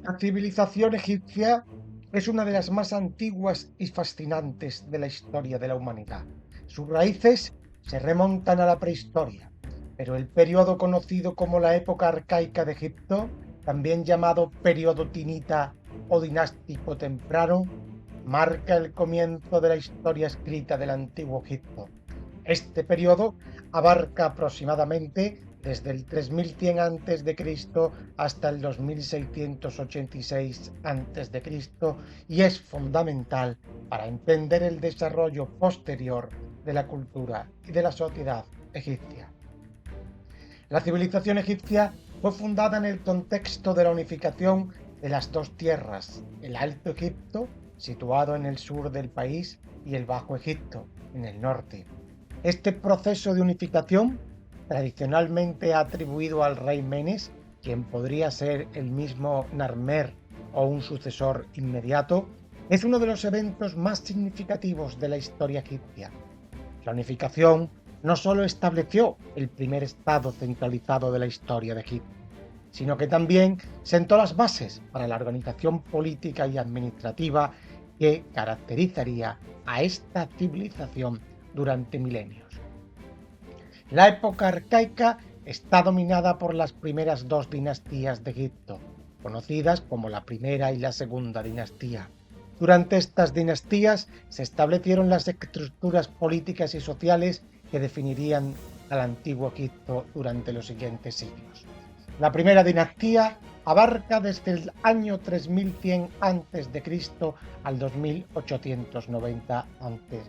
La civilización egipcia es una de las más antiguas y fascinantes de la historia de la humanidad. Sus raíces se remontan a la prehistoria, pero el periodo conocido como la época arcaica de Egipto, también llamado periodo tinita o dinástico temprano, marca el comienzo de la historia escrita del antiguo Egipto. Este periodo abarca aproximadamente desde el 3100 a.C. hasta el 2686 a.C. y es fundamental para entender el desarrollo posterior de la cultura y de la sociedad egipcia. La civilización egipcia fue fundada en el contexto de la unificación de las dos tierras, el Alto Egipto, situado en el sur del país, y el Bajo Egipto, en el norte. Este proceso de unificación, tradicionalmente atribuido al rey Menes, quien podría ser el mismo Narmer o un sucesor inmediato, es uno de los eventos más significativos de la historia egipcia. La unificación no solo estableció el primer estado centralizado de la historia de Egipto, sino que también sentó las bases para la organización política y administrativa que caracterizaría a esta civilización durante milenios. La época arcaica está dominada por las primeras dos dinastías de Egipto, conocidas como la primera y la segunda dinastía. Durante estas dinastías se establecieron las estructuras políticas y sociales que definirían al antiguo Egipto durante los siguientes siglos. La primera dinastía abarca desde el año 3100 a.C. al 2890 a.C.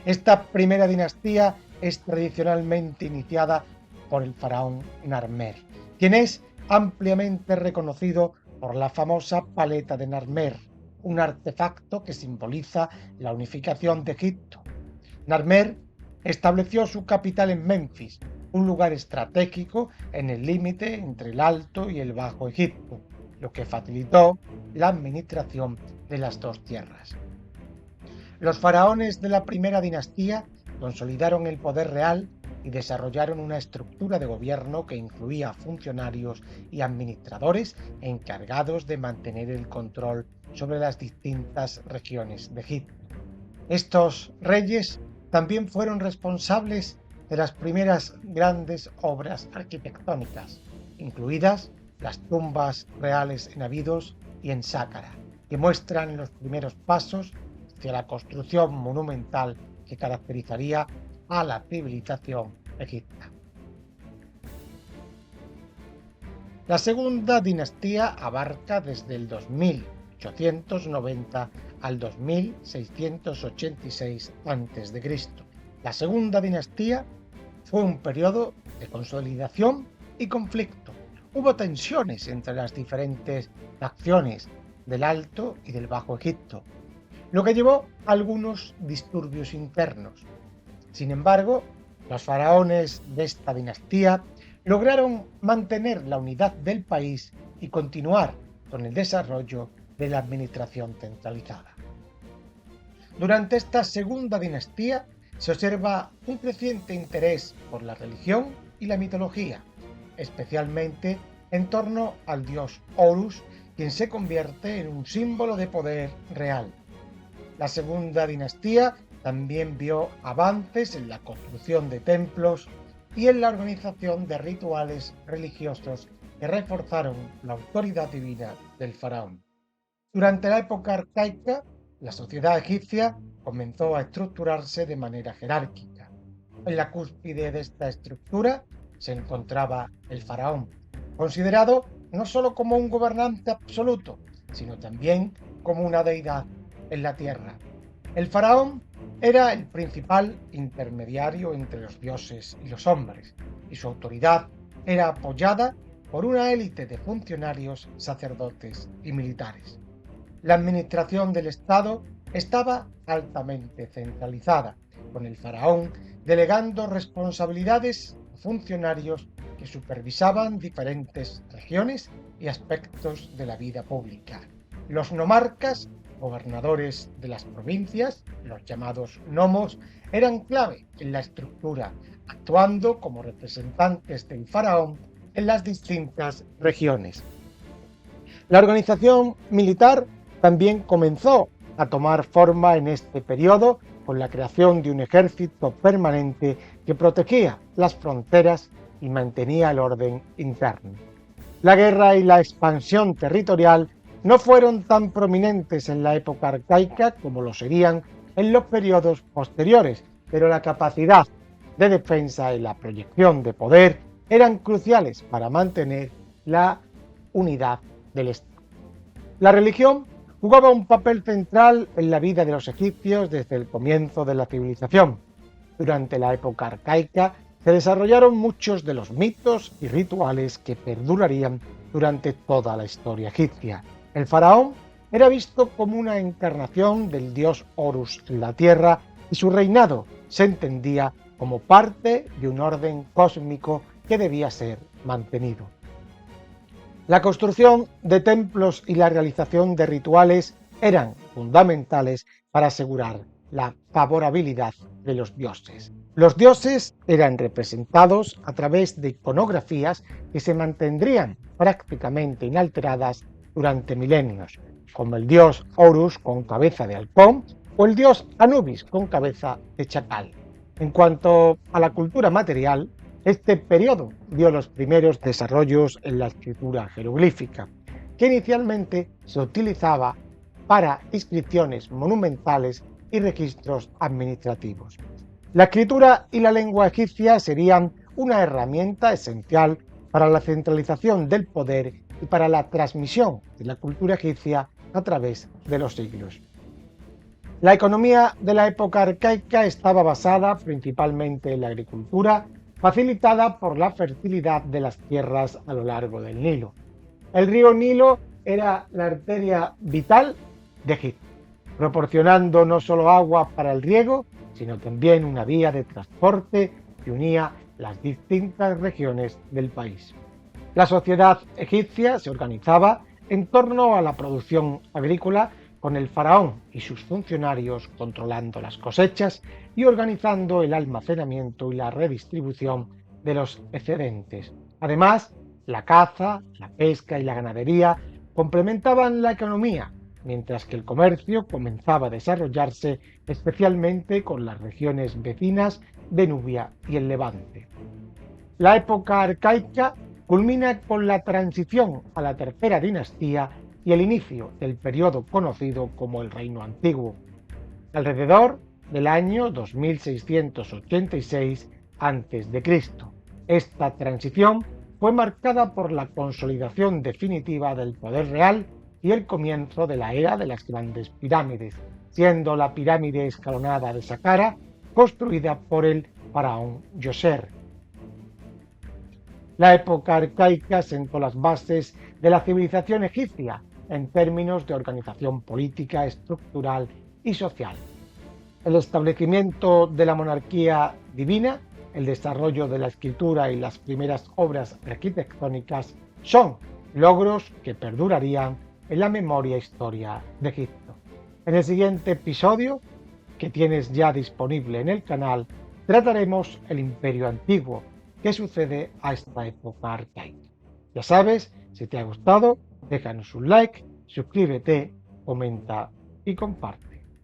Esta primera dinastía es tradicionalmente iniciada por el faraón Narmer, quien es ampliamente reconocido por la famosa paleta de Narmer, un artefacto que simboliza la unificación de Egipto. Narmer estableció su capital en Menfis, un lugar estratégico en el límite entre el Alto y el Bajo Egipto, lo que facilitó la administración de las dos tierras. Los faraones de la primera dinastía consolidaron el poder real y desarrollaron una estructura de gobierno que incluía funcionarios y administradores encargados de mantener el control sobre las distintas regiones de Egipto. Estos reyes también fueron responsables de las primeras grandes obras arquitectónicas, incluidas las tumbas reales en Abidos y en Sáqara, que muestran los primeros pasos hacia la construcción monumental que caracterizaría a la civilización egipcia. La segunda dinastía abarca desde el 2890 al 2686 a.C. La segunda dinastía fue un periodo de consolidación y conflicto. Hubo tensiones entre las diferentes facciones del Alto y del Bajo Egipto, lo que llevó a algunos disturbios internos. Sin embargo, los faraones de esta dinastía lograron mantener la unidad del país y continuar con el desarrollo de la administración centralizada. Durante esta segunda dinastía se observa un creciente interés por la religión y la mitología, especialmente en torno al dios Horus, quien se convierte en un símbolo de poder real. La segunda dinastía también vio avances en la construcción de templos y en la organización de rituales religiosos que reforzaron la autoridad divina del faraón. Durante la época arcaica, la sociedad egipcia comenzó a estructurarse de manera jerárquica. En la cúspide de esta estructura se encontraba el faraón, considerado no solo como un gobernante absoluto, sino también como una deidad en la tierra. El faraón era el principal intermediario entre los dioses y los hombres, y su autoridad era apoyada por una élite de funcionarios, sacerdotes y militares. La administración del Estado estaba altamente centralizada, con el faraón delegando responsabilidades a funcionarios que supervisaban diferentes regiones y aspectos de la vida pública. Los nomarcas, gobernadores de las provincias, los llamados nomos, eran clave en la estructura, actuando como representantes del faraón en las distintas regiones. La organización militar también comenzó a tomar forma en este periodo con la creación de un ejército permanente que protegía las fronteras y mantenía el orden interno. La guerra y la expansión territorial no fueron tan prominentes en la época arcaica como lo serían en los periodos posteriores, pero la capacidad de defensa y la proyección de poder eran cruciales para mantener la unidad del Estado. La religión jugaba un papel central en la vida de los egipcios desde el comienzo de la civilización. Durante la época arcaica se desarrollaron muchos de los mitos y rituales que perdurarían durante toda la historia egipcia. El faraón era visto como una encarnación del dios Horus en la tierra y su reinado se entendía como parte de un orden cósmico que debía ser mantenido. La construcción de templos y la realización de rituales eran fundamentales para asegurar la favorabilidad de los dioses. Los dioses eran representados a través de iconografías que se mantendrían prácticamente inalteradas durante milenios, como el dios Horus con cabeza de halcón o el dios Anubis con cabeza de chacal. En cuanto a la cultura material, este periodo dio los primeros desarrollos en la escritura jeroglífica, que inicialmente se utilizaba para inscripciones monumentales y registros administrativos. La escritura y la lengua egipcia serían una herramienta esencial para la centralización del poder y para la transmisión de la cultura egipcia a través de los siglos. La economía de la época arcaica estaba basada principalmente en la agricultura, facilitada por la fertilidad de las tierras a lo largo del Nilo. El río Nilo era la arteria vital de Egipto, proporcionando no solo agua para el riego, sino también una vía de transporte que unía las distintas regiones del país. La sociedad egipcia se organizaba en torno a la producción agrícola, con el faraón y sus funcionarios controlando las cosechas y organizando el almacenamiento y la redistribución de los excedentes. Además, la caza, la pesca y la ganadería complementaban la economía, mientras que el comercio comenzaba a desarrollarse especialmente con las regiones vecinas de Nubia y el Levante. La época arcaica culmina con la transición a la tercera dinastía y el inicio del periodo conocido como el Reino Antiguo, alrededor del año 2686 a.C. Esta transición fue marcada por la consolidación definitiva del poder real y el comienzo de la era de las grandes pirámides, siendo la pirámide escalonada de Saqqara construida por el faraón Djoser. La época arcaica sentó las bases de la civilización egipcia en términos de organización política, estructural y social. El establecimiento de la monarquía divina, el desarrollo de la escritura y las primeras obras arquitectónicas son logros que perdurarían en la memoria e historia de Egipto. En el siguiente episodio, que tienes ya disponible en el canal, trataremos el Imperio Antiguo, que sucede a esta época arcaica. Ya sabes, si te ha gustado, déjanos un like, suscríbete, comenta y comparte.